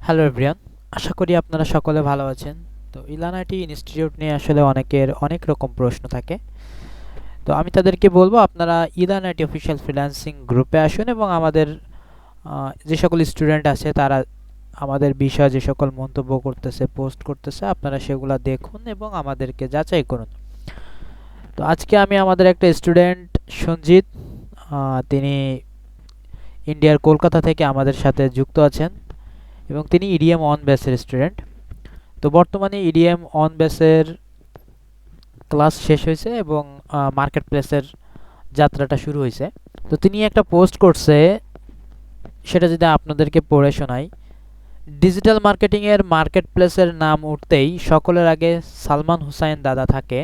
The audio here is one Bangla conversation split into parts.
হ্যালো এভরিওয়ান, আশা করি আপনারা সকলে ভালো আছেন। তো ইলানাটি ইনস্টিটিউট নিয়ে আসলে অনেকের অনেক রকম প্রশ্ন থাকে। তো আমি তাদেরকে বলবো আপনারা ইলানাটি অফিসিয়াল ফ্রিল্যান্সিং গ্রুপে আসুন এবং আমাদের যে সকল স্টুডেন্ট আছে তারা আমাদের বিষয়ে যে সকল মন্তব্য করতেছে, পোস্ট করতেছে, আপনারা সেগুলো দেখুন এবং আমাদেরকে যাচাই করুন। তো আজকে আমি আমাদের একটা স্টুডেন্ট সঞ্জিত, তিনি ইন্ডিয়ার কলকাতা থেকে আমাদের সাথে যুক্ত আছেন এবং তিনি ইডিএম অন বেসের স্টুডেন্ট। তো বর্তমানে ইডিএম অন বেসের ক্লাস শেষ হয়েছে এবং মার্কেট প্লেসের যাত্রাটা শুরু হয়েছে। তো তিনি একটা পোস্ট করছে, সেটা যদি আপনাদেরকে পড়ে শোনাই। ডিজিটাল মার্কেটিংয়ের মার্কেট প্লেসের নাম উঠতেই সকলের আগে সালমান হুসাইন দাদা থাকে।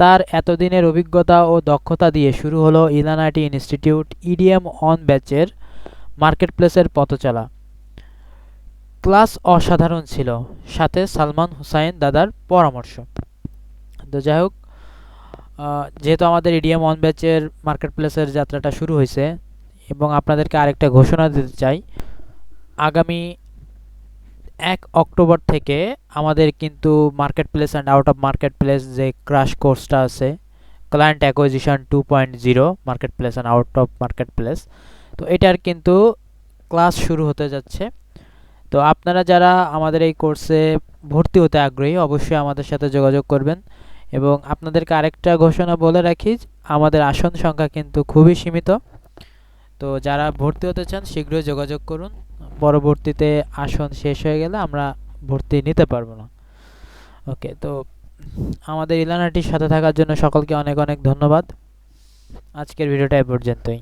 তার এতদিনের অভিজ্ঞতা ও দক্ষতা দিয়ে শুরু হলো ইলানাটি ইনস্টিটিউট ইডিএম অন ব্যাচের মার্কেট প্লেসের পথচলা। ক্লাস অসাধারণ ছিল, সাথে সালমান হুসাইন দাদার পরামর্শ। তো যাই হোক, যেহেতু আমাদের ইডিএম অন ব্যাচের মার্কেট প্লেসের যাত্রাটা শুরু হয়েছে এবং আপনাদেরকে আরেকটা ঘোষণা দিতে চাই, আগামী 1 অক্টোবর থেকে আমাদের কিন্তু market place and out of market place যে ক্রাশ কোর্সটা আছে, client acquisition 2.0 market place and out of market place, তো এটার কিন্তু ক্লাস শুরু হতে যাচ্ছে। তো আপনারা যারা আমাদের এই কোর্সে ভর্তি হতে আগ্রহী অবশ্যই আমাদের সাথে যোগাযোগ করবেন। এবং আপনাদেরকে আরেকটা ঘোষণা বলে রাখি, আমাদের আসন সংখ্যা কিন্তু খুবই সীমিত। তো যারা ভর্তি হতে চান শীঘ্রই যোগাযোগ করুন। পরবর্তীতে আসন শেষ হয়ে গেলে আমরা ভর্তি নিতে পারবো না। ওকে, তো আমাদের ইলানাটির সাথে থাকার জন্য সকলকে অনেক অনেক ধন্যবাদ। আজকের ভিডিওটা এ পর্যন্তই।